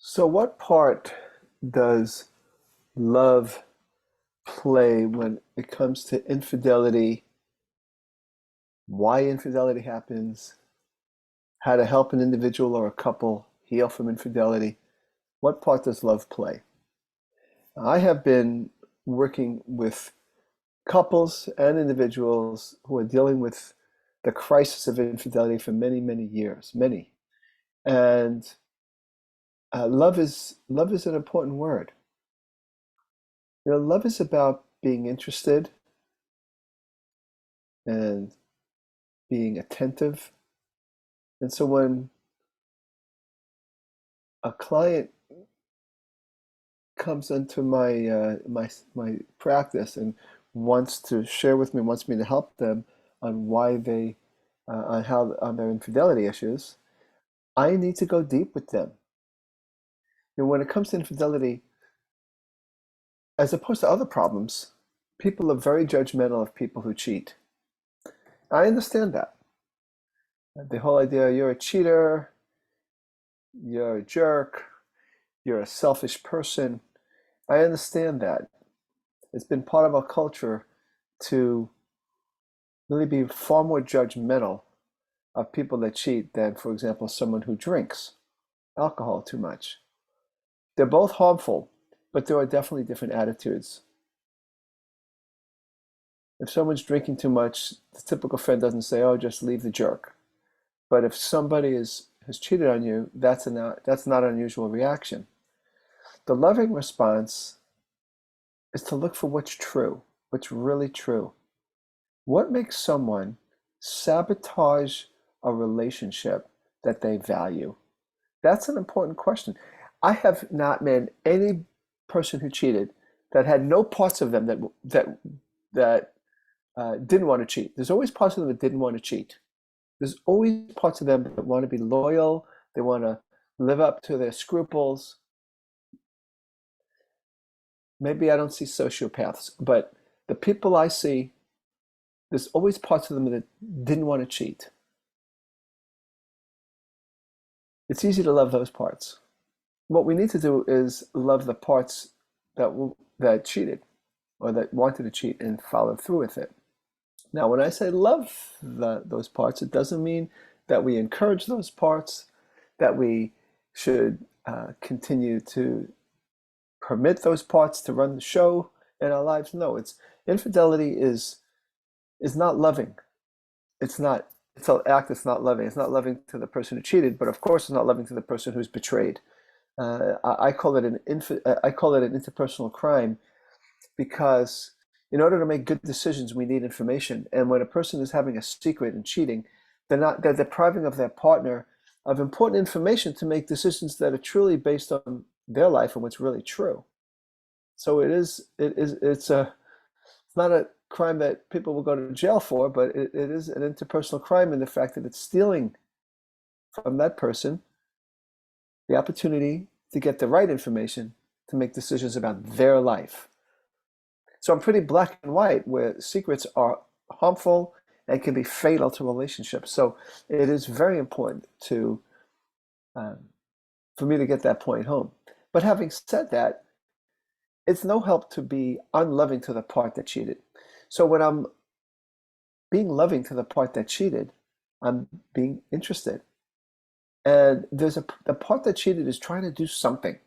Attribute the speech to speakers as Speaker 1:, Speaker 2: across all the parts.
Speaker 1: So, what part does love play when it comes to infidelity, why infidelity happens, how to help an individual or a couple heal from infidelity? What part does love play? I have been working with couples and individuals who are dealing with the crisis of infidelity for many, many years, many. And love is an important word. Love is about being interested and being attentive. And so when a client comes into my practice and wants to share with me, wants me to help them on why they on their infidelity issues, I need to go deep with them. When it comes to infidelity, as opposed to other problems, people are very judgmental of people who cheat. I understand that. The whole idea you're a cheater, you're a jerk, you're a selfish person. I understand that. It's been part of our culture to really be far more judgmental of people that cheat than, for example, someone who drinks alcohol too much. They're both harmful, but there are definitely different attitudes. If someone's drinking too much, the typical friend doesn't say, "Oh, just leave the jerk." But if somebody has cheated on you, that's not an unusual reaction. The loving response is to look for what's true, what's really true. What makes someone sabotage a relationship that they value? That's an important question. I have not met any person who cheated that had no parts of them that didn't want to cheat. There's always parts of them that didn't want to cheat. There's always parts of them that want to be loyal. They want to live up to their scruples. Maybe I don't see sociopaths, but the people I see, there's always parts of them that didn't want to cheat. It's easy to love those parts. What we need to do is love the parts that cheated or that wanted to cheat and followed through with it. Now, when I say love those parts, it doesn't mean that we encourage those parts, that we should continue to permit those parts to run the show in our lives. No, infidelity is not loving. It's an act that's not loving. It's not loving to the person who cheated, but of course it's not loving to the person who's betrayed. I call it I call it an interpersonal crime because in order to make good decisions, we need information. And when a person is having a secret and cheating, they're depriving of their partner of important information to make decisions that are truly based on their life and what's really true. So it's not a crime that people will go to jail for, but it is an interpersonal crime in the fact that it's stealing from that person the opportunity to get the right information to make decisions about their life. So I'm pretty black and white where secrets are harmful and can be fatal to relationships. So it is very important um, for me to get that point home. But having said that, it's no help to be unloving to the part that cheated. So when I'm being loving to the part that cheated, I'm being interested. And the part that cheated is trying to do something.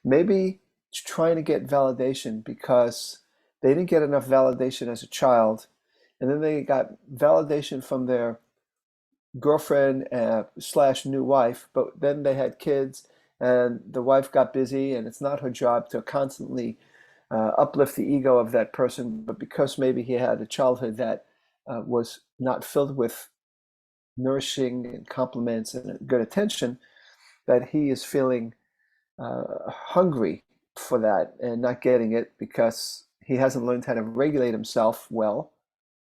Speaker 1: Maybe it's trying to get validation because they didn't get enough validation as a child, and then they got validation from their girlfriend slash new wife, but then they had kids, and the wife got busy, and it's not her job to constantly uplift the ego of that person, but because maybe he had a childhood that was not filled with nourishing and compliments and good attention, that he is feeling hungry for that and not getting it because he hasn't learned how to regulate himself well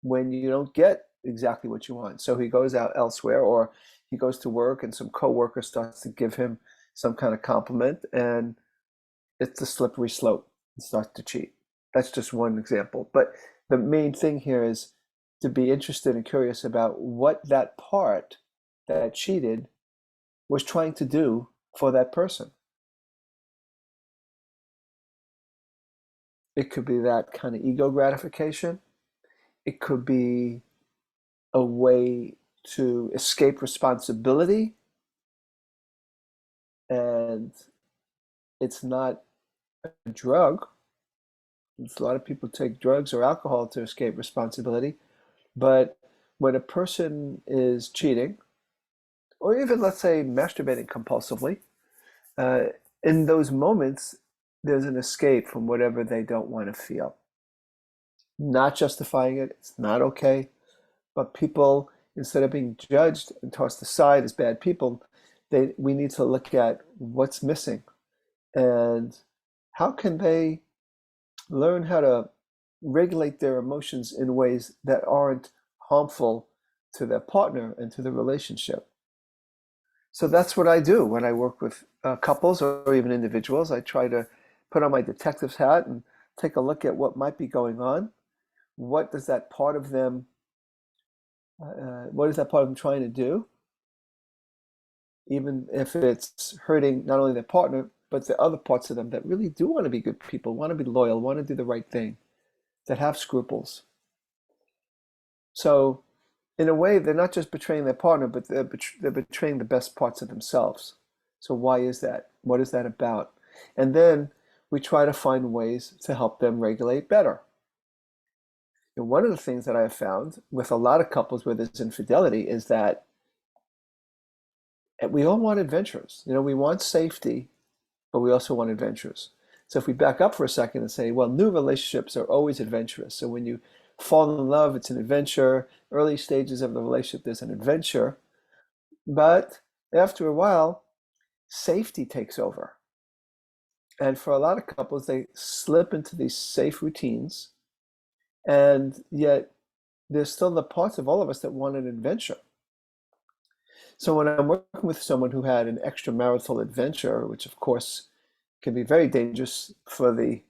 Speaker 1: when you don't get exactly what you want. So he goes out elsewhere, or he goes to work and some coworker starts to give him some kind of compliment, and it's a slippery slope and starts to cheat. That's just one example. But the main thing here is to be interested and curious about what that part that cheated was trying to do for that person. It could be that kind of ego gratification. It could be a way to escape responsibility, and it's not a drug. A lot of people take drugs or alcohol to escape responsibility, but when a person is cheating, or even let's say masturbating compulsively, uh, in those moments, there's an escape from whatever they don't want to feel. Not justifying it, it's not okay, but people, instead of being judged and tossed aside as bad people, we need to look at what's missing and how can they learn how to regulate their emotions in ways that aren't harmful to their partner and to the relationship. So that's what I do when I work with couples or even individuals. I try to put on my detective's hat and take a look at what might be going on. What does that part of them, what is that part of them trying to do? Even if it's hurting not only their partner, but the other parts of them that really do want to be good people, want to be loyal, want to do the right thing, that have scruples. So in a way, they're not just betraying their partner, but they're betraying the best parts of themselves. So why is that? What is that about? And then we try to find ways to help them regulate better. And one of the things that I have found with a lot of couples where there's infidelity is that we all want adventures. We want safety, but we also want adventures. So if we back up for a second and say, well, new relationships are always adventurous. So when you fall in love, it's an adventure. Early stages of the relationship, there's an adventure. But after a while, safety takes over. And for a lot of couples, they slip into these safe routines. And yet, there's still the parts of all of us that want an adventure. So when I'm working with someone who had an extramarital adventure, which of course can be very dangerous for the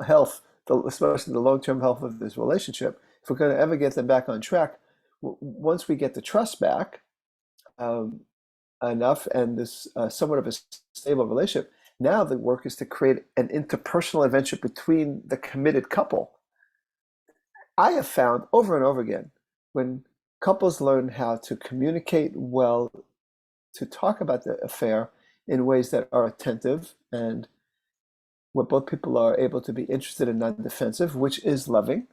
Speaker 1: health, especially the long-term health of this relationship, if we're going to ever get them back on track, once we get the trust back enough and this somewhat of a stable relationship, now the work is to create an interpersonal adventure between the committed couple. I have found over and over again when couples learn how to communicate well, to talk about the affair in ways that are attentive and where both people are able to be interested and not defensive, which is loving,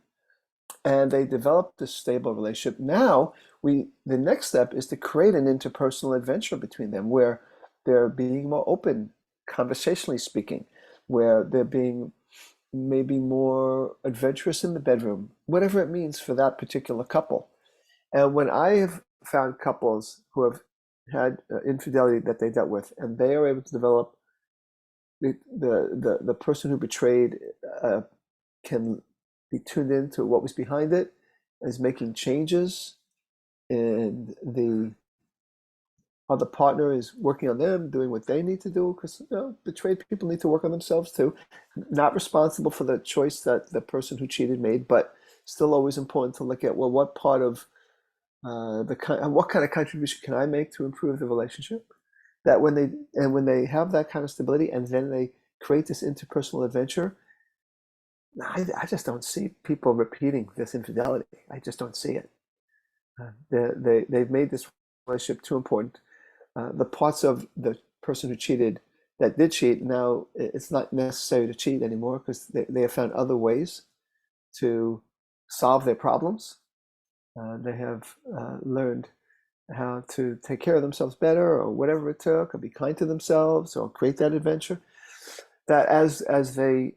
Speaker 1: and they develop this stable relationship. Now, the next step is to create an interpersonal adventure between them where they're being more open, conversationally speaking, where they're being maybe more adventurous in the bedroom, whatever it means for that particular couple. And when I have found couples who have had infidelity that they dealt with, and they are able to develop the person who betrayed can be tuned into what was behind it, is making changes, and the other partner is working on them, doing what they need to do, because betrayed people need to work on themselves too. Not responsible for the choice that the person who cheated made, but still always important to look at, well, what part of what kind of contribution can I make to improve the relationship? That when they have that kind of stability and then they create this interpersonal adventure, I just don't see people repeating this infidelity. I just don't see it. They've made this relationship too important. The parts of the person who cheated that did cheat, now it's not necessary to cheat anymore because they have found other ways to solve their problems. They have learned how to take care of themselves better, or whatever it took, or be kind to themselves, or create that adventure. That as they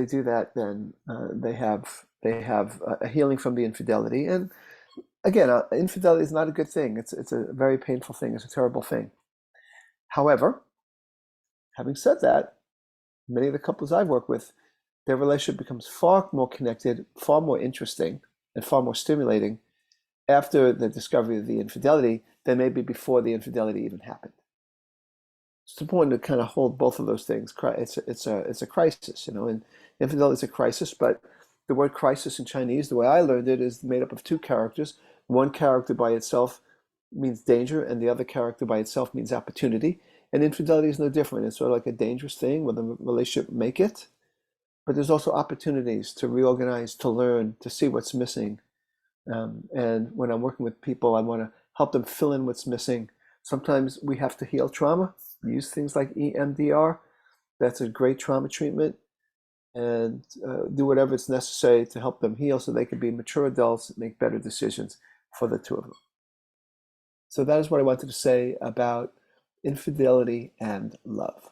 Speaker 1: do that, then they have a healing from the infidelity. And again, infidelity is not a good thing. It's a very painful thing. It's a terrible thing. However, having said that, many of the couples I've worked with, their relationship becomes far more connected, far more interesting, and far more stimulating after the discovery of the infidelity than maybe before the infidelity even happened. It's important to kind of hold both of those things. It's a crisis, and infidelity is a crisis. But the word crisis in Chinese, the way I learned it, is made up of two characters. One character by itself means danger, and the other character by itself means opportunity. And infidelity is no different. It's sort of like a dangerous thing where the relationship make it, but there's also opportunities to reorganize, to learn, to see what's missing. And when I'm working with people, I want to help them fill in what's missing. Sometimes we have to heal trauma, use things like EMDR. That's a great trauma treatment, and do whatever is necessary to help them heal so they can be mature adults and make better decisions for the two of them. So that is what I wanted to say about infidelity and love.